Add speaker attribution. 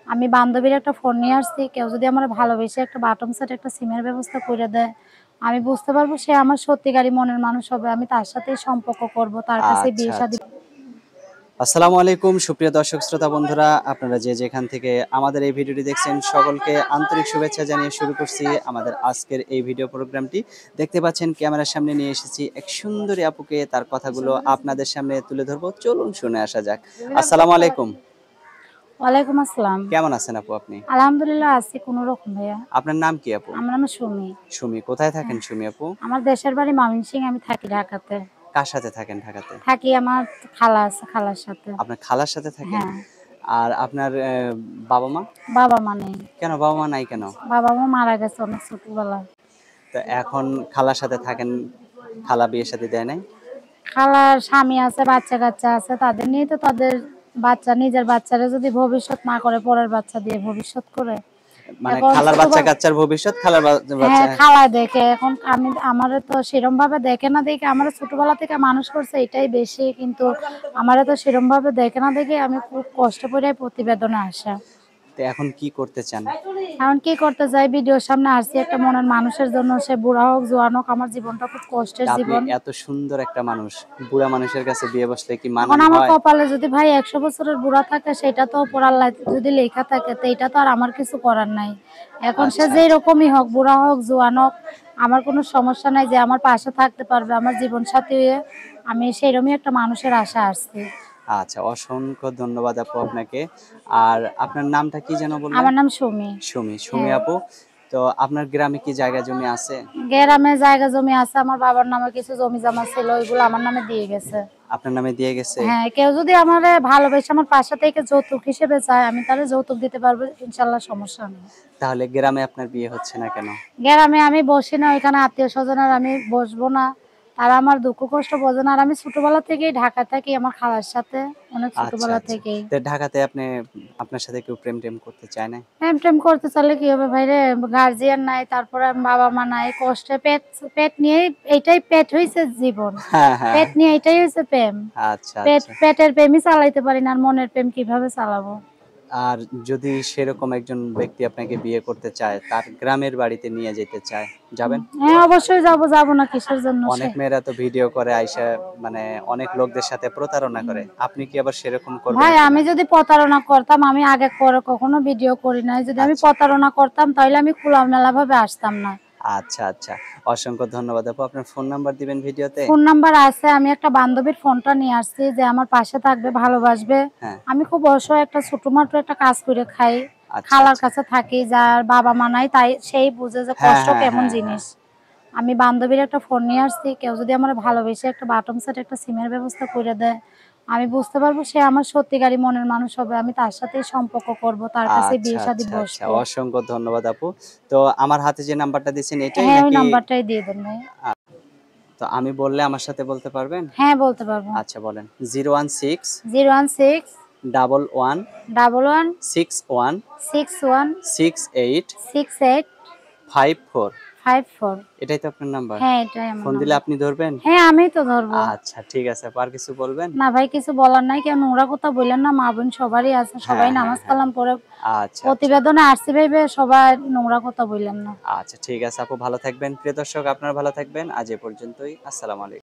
Speaker 1: আমি বান্ধবীর একটা ফোন নিয়ে আসছি, কেউ যদি আমার ভালোবেসে একটা বাটন সেট একটা সিমের ব্যবস্থা করে দেয়, আমি বুঝতে পারবো সে আমার সত্যিকারই মনের মানুষ হবে, আমি তার সাথেই সম্পর্ক করব, তার কাছে বিয়ে
Speaker 2: আচ্ছা
Speaker 1: শাদী।
Speaker 2: আচ্ছা। আসসালামু আলাইকুম সুপ্রিয় দর্শক শ্রোতা বন্ধুরা, আপনারা যে যেখান থেকে আমাদের এই ভিডিওটি দেখছেন সকলকে আন্তরিক শুভেচ্ছা জানিয়ে শুরু করছি আমাদের আজকের এই ভিডিও প্রোগ্রামটি। দেখতে পাচ্ছেন ক্যামেরার সামনে নিয়ে এসেছি এক সুন্দরী আপুকে, তার কথাগুলো আপনাদের সামনে তুলে ধরবো, চলুন শুনে আসা যাক। আসসালামু আলাইকুম।
Speaker 1: ওয়ালাইকুম আসসালাম।
Speaker 2: কেমন আছেন আপু আপনি?
Speaker 1: আলহামদুলিল্লাহ আছি কোন রকম ভাইয়া।
Speaker 2: আপনার নাম কি আপু?
Speaker 1: আমার নাম সুমি।
Speaker 2: সুমি, কোথায় থাকেন সুমি আপু?
Speaker 1: আমার দেশের বাড়ি ময়মনসিংহ, আমি থাকি ঢাকাতে।
Speaker 2: কার সাথে থাকেন ঢাকাতে?
Speaker 1: থাকি আমার খালা আছে, খালার সাথে।
Speaker 2: আপনার খালার সাথে থাকেন?
Speaker 1: হ্যাঁ।
Speaker 2: আর আপনার বাবা মা?
Speaker 1: বাবা মা নেই।
Speaker 2: কেন বাবা মা নাই কেন?
Speaker 1: বাবা মা মারা গেছে অনেক ছোটবেলায়।
Speaker 2: তো এখন খালার সাথে থাকেন, খালা বিয়ে শাদী দেয় নাই?
Speaker 1: খালার স্বামী আছে, বাচ্চা কাচ্চা আছে, তাদের নিয়ে তো তাদের বাচ্চা, নিজের বাচ্চারা যদি ভবিষ্যৎ না করে পরের বাচ্চা দিয়ে ভবিষ্যৎ করে।
Speaker 2: মানে
Speaker 1: এখন
Speaker 2: খালার বাচ্চা কাচ্চার ভবিষ্যৎ খালার বাচ্চা।
Speaker 1: হ্যাঁ, খালা দেখে। এখন আমি আমারে তো সেরকম ভাবে দেখে না দেখে আমার ছোটবেলা থেকে মানুষ করছে এটাই বেশি, কিন্তু আমারে তো সেরকম ভাবে দেখে না দেখে আমি খুব কষ্ট করে প্রতিবেদনে আসা।
Speaker 2: তো এখন কি করতে চান?
Speaker 1: এখন কি করতে চাই, ভিডিওর সামনে আসছি একটা মনের মানুষের জন্য, সে বুড়া হোক জোয়ান হোক, আমার জীবনটা খুব কষ্টের
Speaker 2: আপনি
Speaker 1: জীবন।
Speaker 2: এত সুন্দর একটা মানুষ, বুড়া মানুষের কাছে বিয়ে বসলে কি
Speaker 1: এখন
Speaker 2: মানানো
Speaker 1: আমার
Speaker 2: হয়?
Speaker 1: কপালে যদি ভাই 100 বছরের বুড়া থাকে, সেটা তো উপর আল্লাহ যদি লেখা থাকে, তো এটা তো আর আমার কিছু করার নাই। এখন সে
Speaker 2: আচ্ছা
Speaker 1: যেই
Speaker 2: আচ্ছা
Speaker 1: রকমই হোক, বুড়া হোক জোয়ান হোক, আমার কোনো সমস্যা নাই, যে আমার পাশে থাকতে পারবে আমার জীবন সাথী হয়ে। আমি সেইরকমই একটা মানুষের আশা আসছি।
Speaker 2: আচ্ছা, অসংখ্য ধন্যবাদ আপু আপনাকে। আর আপনার নামটা কি যেন বললেন?
Speaker 1: আমার নাম সুমি।
Speaker 2: সুমি। সুমি
Speaker 1: হ্যাঁ।
Speaker 2: আপু, তো আপনার গ্রামে কি জায়গা জমি আছে?
Speaker 1: গ্রামে জায়গা জমি আছে, আমার বাবার নামে কিছু জমি জমা ছিল, ওইগুলো আমার নামে দিয়ে গেছে।
Speaker 2: আপনার নামে দিয়ে গেছে?
Speaker 1: হ্যাঁ, কেউ যদি আমার ভালোবেসে আমার পাশে থেকে যৌতুক হিসেবে চায়, আমি তাহলে যৌতুক দিতে পারবো, ইনশাল্লাহ, সমস্যা নেই।
Speaker 2: তাহলে গ্রামে আপনার বিয়ে হচ্ছে না কেন?
Speaker 1: গ্রামে আমি বসি না, ওইখানে আত্মীয় স্বজনের আমি বসবো না, তারা আমার দুঃখ কষ্ট বোঝে না। আর আমি ছোটবেলা থেকেই ঢাকা থাকি আমার খালার সাথে, অনেক
Speaker 2: আচ্ছা
Speaker 1: ছোটবেলা
Speaker 2: আচ্ছা।
Speaker 1: থেকেই।
Speaker 2: তো ঢাকাতে আপনি, আপনার সাথে কেউ প্রেম টেম করতে চায় না?
Speaker 1: প্রেম টেম করতে চাইলে কি হবে ভাই রে, গার্জিয়ান নাই, তারপরে বাবা মা নাই, কষ্টে পেট, পেট নিয়ে, এইটাই পেট হইছে জীবন।
Speaker 2: হ্যাঁ হ্যাঁ।
Speaker 1: পেট নিয়ে এটাই হইছে প্রেম।
Speaker 2: আচ্ছা
Speaker 1: পেট,
Speaker 2: আচ্ছা।
Speaker 1: পেটের প্রেমই চালাইতে পারি না, আর মনের প্রেম কিভাবে চালাবো?
Speaker 2: আর যদি সেরকম একজন ব্যক্তি আপনাকে বিয়ে করতে চায়, তার গ্রামের বাড়িতে নিয়ে যেতে চায়, যাবেন?
Speaker 1: হ্যাঁ, অবশ্যই যাবো, যাবো না কিসের জন্য? সে
Speaker 2: অনেক মেয়েরা তো ভিডিও করে আইসা, মানে অনেক লোকদের সাথে প্রতারণা করে, আপনি কি আবার সেরকম করবেন
Speaker 1: ভাই,
Speaker 2: কিনা?
Speaker 1: আমি যদি প্রতারণা করতাম, আমি আগে পরে কখনো ভিডিও করি নাই, যদি আমি
Speaker 2: আচ্ছা
Speaker 1: প্রতারণা করতাম তাহলে আমি খোলামেলা ভাবে আসতাম না।
Speaker 2: আচ্ছা আচ্ছা। অসংখ্য ধন্যবাদ আপু। আপনার ফোন নাম্বার দিবেন ভিডিওতে?
Speaker 1: ফোন নাম্বার আছে, আমি একটা বান্ধবীর ফোনটা নিয়ে আসছি, যে আমার পাশে থাকবে, ভালোবাসবে।
Speaker 2: হ্যাঁ।
Speaker 1: আমি খুব অসহায়, একটা ছোটমাত্র একটা কাজ করে খাই,
Speaker 2: আচ্ছা
Speaker 1: খালার
Speaker 2: আচ্ছা।
Speaker 1: কাছে থাকি, যার বাবা মা নাই, তাই সেই বুঝে যে
Speaker 2: হ্যাঁ
Speaker 1: কষ্ট
Speaker 2: হ্যাঁ
Speaker 1: কেমন
Speaker 2: হ্যাঁ হ্যাঁ।
Speaker 1: জিনিস। আমি বান্ধবীর একটা ফোন নিয়ে আসছি, কেউ যদি আমার ভালোবেসে একটা বাটন সেট একটা সিমের ব্যবস্থা করে দেয়, আমি বুঝতে পারবো সে আমার সত্যিকারই মনের মানুষ হবে, আমি তার সাথেই সম্পর্ক করব, তার কাছে
Speaker 2: আচ্ছা
Speaker 1: বিয়ে শাদী
Speaker 2: আচ্ছা আচ্ছা।
Speaker 1: বসবো।
Speaker 2: অসংখ্য ধন্যবাদ আপু। তো আমার হাতে যে নাম্বারটা দিচ্ছেন এটাই
Speaker 1: হ্যাঁ, ওই
Speaker 2: নাকি?
Speaker 1: নাম্বারটাই দিয়ে দেন ভাই।
Speaker 2: তো আমি বললে আমার সাথে বলতে পারবেন?
Speaker 1: হ্যাঁ, বলতে পারবো।
Speaker 2: আচ্ছা বলেন। 016
Speaker 1: 016
Speaker 2: 11
Speaker 1: 11
Speaker 2: 61
Speaker 1: 61
Speaker 2: 68
Speaker 1: 68
Speaker 2: 54।
Speaker 1: 54।
Speaker 2: এটাই তো আপনার নাম্বার?
Speaker 1: হ্যাঁ, এটাই আমার
Speaker 2: ফোন দিলে
Speaker 1: নাম্বার।
Speaker 2: আপনি ধরবেন?
Speaker 1: হ্যাঁ, আমিই তো ধরবো।
Speaker 2: আচ্ছা ঠিক আছে আপু, আর কিছু বলবেন?
Speaker 1: না ভাই, কিছু বলার নাই, কেন নোংরা কথা বললেন না, মা বোন সবারই আছে, সবাই
Speaker 2: হ্যাঁ হ্যাঁ
Speaker 1: নামাজ
Speaker 2: হ্যাঁ।
Speaker 1: কালাম পড়ে
Speaker 2: আচ্ছা আচ্ছা।
Speaker 1: প্রতিবেদনে আসছি ভেবে সবাই নোংরা কথা বললেন না।
Speaker 2: আচ্ছা ঠিক আছে আপু, ভালো থাকবেন। প্রিয় দর্শক আপনারা ভালো থাকবেন। আজ এ পর্যন্তই। আসসালামু আলাইকুম।